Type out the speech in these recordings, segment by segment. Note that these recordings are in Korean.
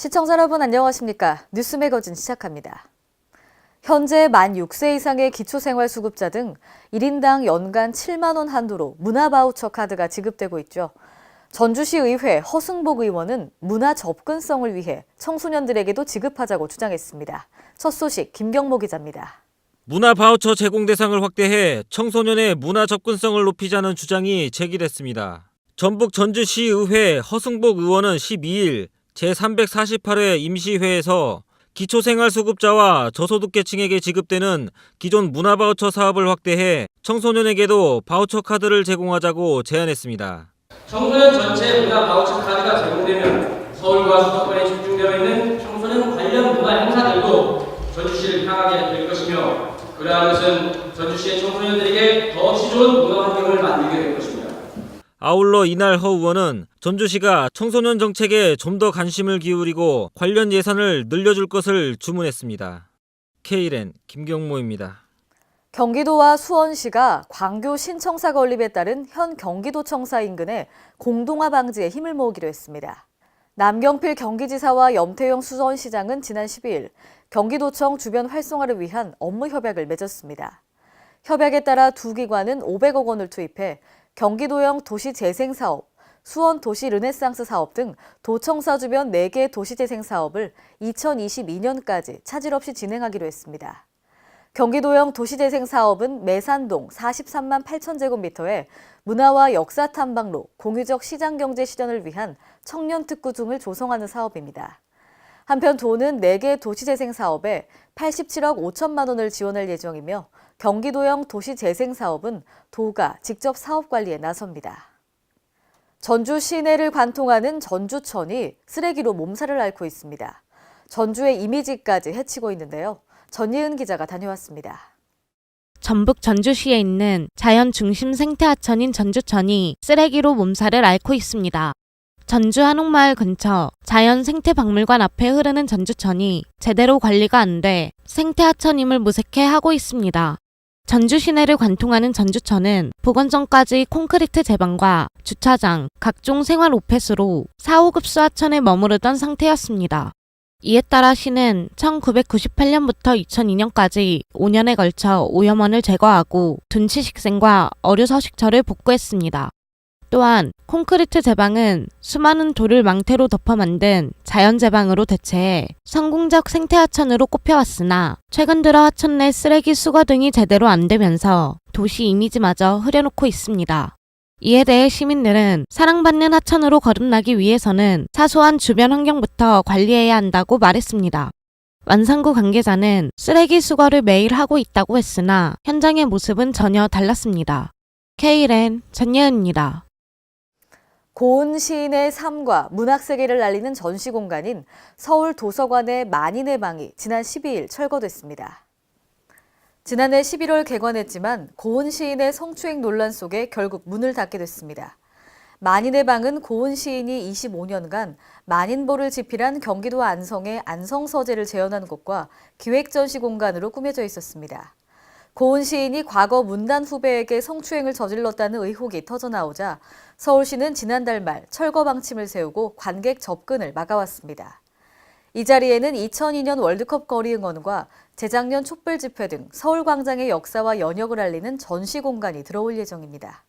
시청자 여러분 안녕하십니까? 뉴스 매거진 시작합니다. 현재 만 6세 이상의 기초생활수급자 등 1인당 연간 7만 원 한도로 문화바우처 카드가 지급되고 있죠. 전주시 의회 허승복 의원은 문화 접근성을 위해 청소년들에게도 지급하자고 주장했습니다. 첫 소식 김경모 기자입니다. 문화 바우처 제공 대상을 확대해 청소년의 문화 접근성을 높이자는 주장이 제기됐습니다. 전북 전주시의회 허승복 의원은 12일 제348회 임시회에서 기초생활수급자와 저소득계층에게 지급되는 기존 문화바우처 사업을 확대해 청소년에게도 바우처 카드를 제공하자고 제안했습니다. 청소년 전체 문화 바우처 카드가 제공되면 서울과 수도권에 집중되어 있는 청소년 관련 문화 행사들도 전주시를 향하게 될 것이며, 그러한 것은 전주시의 청소년들에게 더 좋은 문화 환경을 만들게 될 것입니다. 아울러 이날 허 의원은 전주시가 청소년 정책에 좀 더 관심을 기울이고 관련 예산을 늘려줄 것을 주문했습니다. K랜 김경모입니다. 경기도와 수원시가 광교 신청사 건립에 따른 현 경기도청사 인근의 공동화 방지에 힘을 모으기로 했습니다. 남경필 경기지사와 염태영 수원시장은 지난 12일 경기도청 주변 활성화를 위한 업무 협약을 맺었습니다. 협약에 따라 두 기관은 500억 원을 투입해 경기도형 도시재생사업, 수원 도시 르네상스 사업 등 도청사 주변 4개 도시재생 사업을 2022년까지 차질 없이 진행하기로 했습니다. 경기도형 도시재생 사업은 매산동 43만 8천 제곱미터의 문화와 역사 탐방로, 공유적 시장경제 실현을 위한 청년 특구 등을 조성하는 사업입니다. 한편 도는 4개 도시재생 사업에 87억 5천만 원을 지원할 예정이며 경기도형 도시재생 사업은 도가 직접 사업 관리에 나섭니다. 전주 시내를 관통하는 전주천이 쓰레기로 몸살을 앓고 있습니다. 전주의 이미지까지 해치고 있는데요. 전예은 기자가 다녀왔습니다. 전북 전주시에 있는 자연 중심 생태 하천인 전주천이 쓰레기로 몸살을 앓고 있습니다. 전주 한옥마을 근처 자연 생태박물관 앞에 흐르는 전주천이 제대로 관리가 안 돼 생태 하천임을 무색해 하고 있습니다. 전주 시내를 관통하는 전주천은 복원전까지 콘크리트 제방과 주차장, 각종 생활 오폐수로 4, 5급수 하천에 머무르던 상태였습니다. 이에 따라 시는 1998년부터 2002년까지 5년에 걸쳐 오염원을 제거하고 둔치 식생과 어류 서식처를 복구했습니다. 또한 콘크리트 제방은 수많은 돌을 망태로 덮어 만든 자연 제방으로 대체해 성공적 생태 하천으로 꼽혀왔으나 최근 들어 하천 내 쓰레기 수거 등이 제대로 안 되면서 도시 이미지마저 흐려놓고 있습니다. 이에 대해 시민들은 사랑받는 하천으로 거듭나기 위해서는 사소한 주변 환경부터 관리해야 한다고 말했습니다. 완산구 관계자는 쓰레기 수거를 매일 하고 있다고 했으나 현장의 모습은 전혀 달랐습니다. K랜 전예은입니다. 고은 시인의 삶과 문학 세계를 알리는 전시 공간인 서울 도서관의 만인의 방이 지난 12일 철거됐습니다. 지난해 11월 개관했지만 고은 시인의 성추행 논란 속에 결국 문을 닫게 됐습니다. 만인의 방은 고은 시인이 25년간 만인보를 집필한 경기도 안성의 안성서재를 재현한 곳과 기획전시 공간으로 꾸며져 있었습니다. 고은 시인이 과거 문단 후배에게 성추행을 저질렀다는 의혹이 터져나오자 서울시는 지난달 말 철거 방침을 세우고 관객 접근을 막아왔습니다. 이 자리에는 2002년 월드컵 거리 응원과 재작년 촛불 집회 등 서울광장의 역사와 연역을 알리는 전시 공간이 들어올 예정입니다.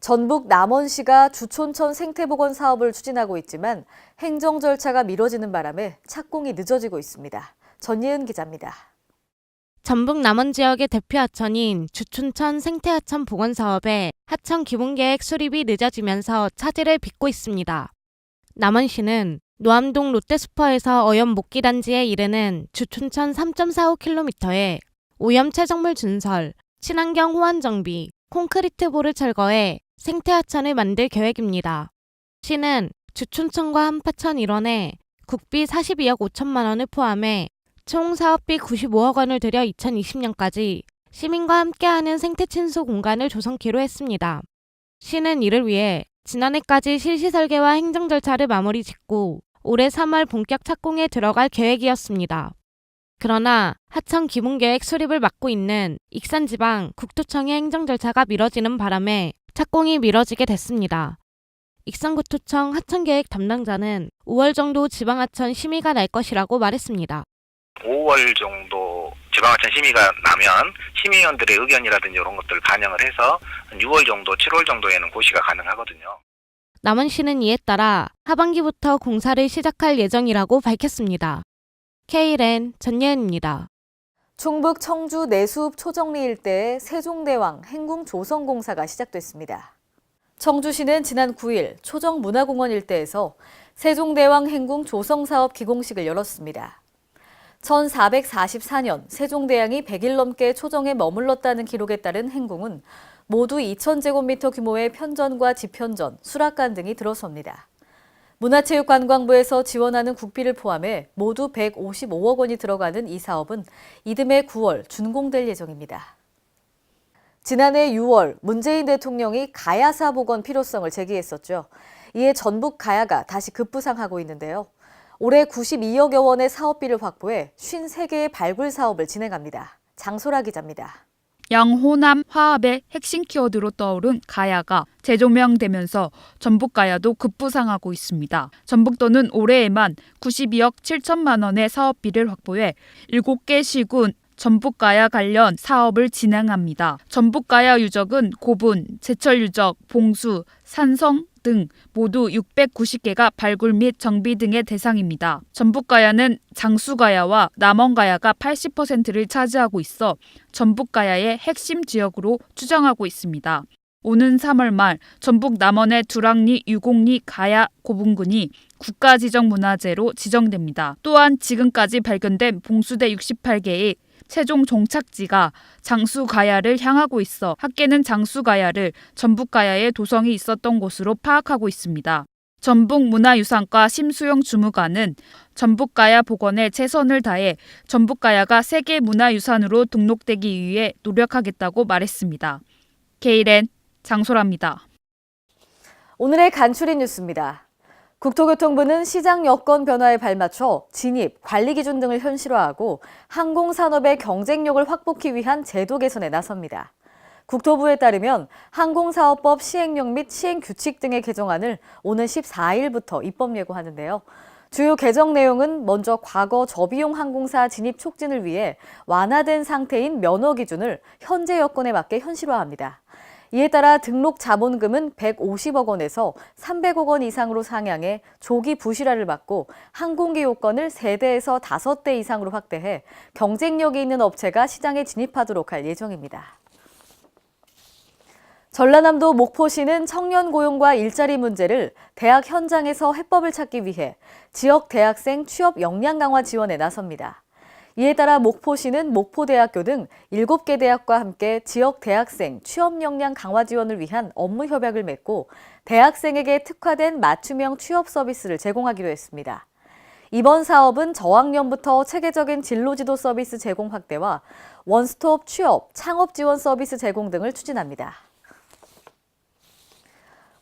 전북 남원시가 주촌천 생태복원 사업을 추진하고 있지만 행정 절차가 미뤄지는 바람에 착공이 늦어지고 있습니다. 전예은 기자입니다. 전북 남원 지역의 대표 하천인 주촌천 생태하천 복원 사업에 하천 기본계획 수립이 늦어지면서 차질을 빚고 있습니다. 남원시는 노암동 롯데슈퍼에서 어연 목기단지에 이르는 주촌천 3.45km에 오염 체정물 준설, 친환경 호환 정비, 콘크리트볼을 철거해 생태하천을 만들 계획입니다. 시는 주촌천과 한파천 일원에 국비 42억 5천만 원을 포함해 총 사업비 95억 원을 들여 2020년까지 시민과 함께하는 생태친수 공간을 조성키로 했습니다. 시는 이를 위해 지난해까지 실시 설계와 행정 절차를 마무리 짓고 올해 3월 본격 착공에 들어갈 계획이었습니다. 그러나 하천 기본계획 수립을 맡고 있는 익산지방 국토청의 행정 절차가 미뤄지는 바람에 착공이 미뤄지게 됐습니다. 익산구토청 하천계획 담당자는 5월 정도 지방하천 심의가 날 것이라고 말했습니다. 5월 정도 지방하천 심의가 나면 심의위원들의 의견이라든지 이런 것들을 반영을 해서 6월 정도, 7월 정도에는 고시가 가능하거든요. 남원시는 이에 따라 하반기부터 공사를 시작할 예정이라고 밝혔습니다. K랜 전예은입니다. 충북 청주 내수읍 초정리 일대의 세종대왕 행궁 조성 공사가 시작됐습니다. 청주시는 지난 9일 초정문화공원 일대에서 세종대왕 행궁 조성 사업 기공식을 열었습니다. 1444년 세종대왕이 100일 넘게 초정에 머물렀다는 기록에 따른 행궁은 모두 2,000제곱미터 규모의 편전과 지편전, 수락관 등이 들어섭니다. 문화체육관광부에서 지원하는 국비를 포함해 모두 155억 원이 들어가는 이 사업은 이듬해 9월 준공될 예정입니다. 지난해 6월 문재인 대통령이 가야사 복원 필요성을 제기했었죠. 이에 전북 가야가 다시 급부상하고 있는데요. 올해 92억여 원의 사업비를 확보해 53개의 발굴 사업을 진행합니다. 장소라 기자입니다. 양호남 화합의 핵심 키워드로 떠오른 가야가 재조명되면서 전북가야도 급부상하고 있습니다. 전북도는 올해에만 92억 7천만 원의 사업비를 확보해 7개 시군 전북가야 관련 사업을 진행합니다. 전북가야 유적은 고분, 제철 유적, 봉수, 산성 등 모두 690개가 발굴 및 정비 등의 대상입니다. 전북가야는 장수가야와 남원가야가 80%를 차지하고 있어 전북가야의 핵심 지역으로 추정하고 있습니다. 오는 3월 말 전북 남원의 두랑리, 유곡리, 가야, 고분군이 국가지정문화재로 지정됩니다. 또한 지금까지 발견된 봉수대 68개의 최종 종착지가 장수가야를 향하고 있어 학계는 장수가야를 전북가야의 도성이 있었던 곳으로 파악하고 있습니다. 전북문화유산과 심수영 주무관은 전북가야 복원에 최선을 다해 전북가야가 세계문화유산으로 등록되기 위해 노력하겠다고 말했습니다. K랜 장소라입니다. 오늘의 간추린 뉴스입니다. 국토교통부는 시장 여건 변화에 발맞춰 진입, 관리 기준 등을 현실화하고 항공산업의 경쟁력을 확보하기 위한 제도 개선에 나섭니다. 국토부에 따르면 항공사업법 시행령 및 시행규칙 등의 개정안을 오는 14일부터 입법 예고하는데요. 주요 개정 내용은 먼저 과거 저비용 항공사 진입 촉진을 위해 완화된 상태인 면허 기준을 현재 여건에 맞게 현실화합니다. 이에 따라 등록 자본금은 150억 원에서 300억 원 이상으로 상향해 조기 부실화를 막고 항공기 요건을 3대에서 5대 이상으로 확대해 경쟁력이 있는 업체가 시장에 진입하도록 할 예정입니다. 전라남도 목포시는 청년 고용과 일자리 문제를 대학 현장에서 해법을 찾기 위해 지역 대학생 취업 역량 강화 지원에 나섭니다. 이에 따라 목포시는 목포대학교 등 7개 대학과 함께 지역 대학생 취업 역량 강화 지원을 위한 업무 협약을 맺고 대학생에게 특화된 맞춤형 취업 서비스를 제공하기로 했습니다. 이번 사업은 저학년부터 체계적인 진로지도 서비스 제공 확대와 원스톱 취업, 창업 지원 서비스 제공 등을 추진합니다.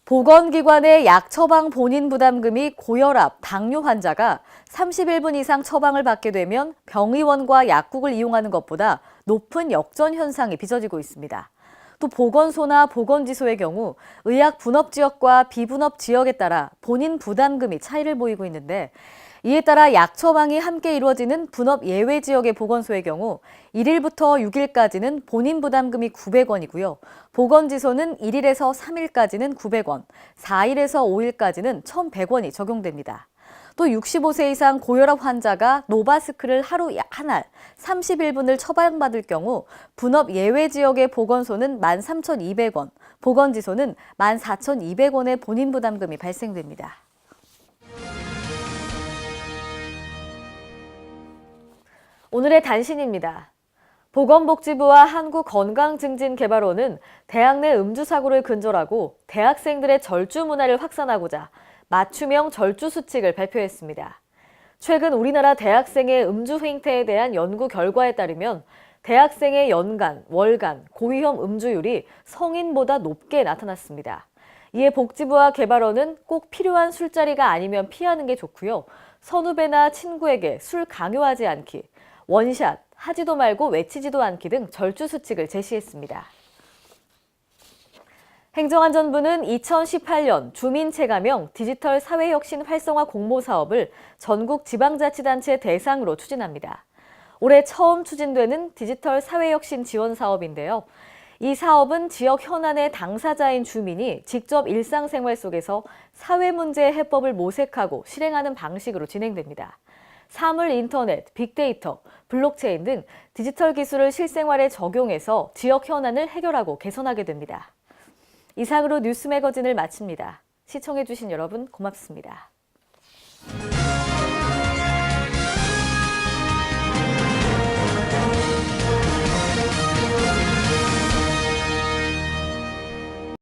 보건기관의 약 처방 본인 부담금이 고혈압, 당뇨 환자가 31분 이상 처방을 받게 되면 병의원과 약국을 이용하는 것보다 높은 역전 현상이 빚어지고 있습니다. 또 보건소나 보건지소의 경우 의학 분업 지역과 비분업 지역에 따라 본인 부담금이 차이를 보이고 있는데 이에 따라 약 처방이 함께 이루어지는 분업 예외 지역의 보건소의 경우 1일부터 6일까지는 본인 부담금이 900원이고요. 보건지소는 1일에서 3일까지는 900원, 4일에서 5일까지는 1,100원이 적용됩니다. 또 65세 이상 고혈압 환자가 노바스크를 하루 한 알 31분을 처방받을 경우 분업 예외 지역의 보건소는 13,200원, 보건지소는 14,200원의 본인 부담금이 발생됩니다. 오늘의 단신입니다. 보건복지부와 한국건강증진개발원은 대학 내 음주 사고를 근절하고 대학생들의 절주 문화를 확산하고자 맞춤형 절주 수칙을 발표했습니다. 최근 우리나라 대학생의 음주 행태에 대한 연구 결과에 따르면 대학생의 연간, 월간, 고위험 음주율이 성인보다 높게 나타났습니다. 이에 복지부와 개발원은 꼭 필요한 술자리가 아니면 피하는 게 좋고요. 선후배나 친구에게 술 강요하지 않기, 원샷, 하지도 말고 외치지도 않기 등 절주 수칙을 제시했습니다. 행정안전부는 2018년 주민체감형 디지털 사회혁신 활성화 공모 사업을 전국 지방자치단체 대상으로 추진합니다. 올해 처음 추진되는 디지털 사회혁신 지원 사업인데요. 이 사업은 지역 현안의 당사자인 주민이 직접 일상생활 속에서 사회 문제의 해법을 모색하고 실행하는 방식으로 진행됩니다. 사물 인터넷, 빅데이터, 블록체인 등 디지털 기술을 실생활에 적용해서 지역 현안을 해결하고 개선하게 됩니다. 이상으로 뉴스 매거진을 마칩니다. 시청해주신 여러분 고맙습니다.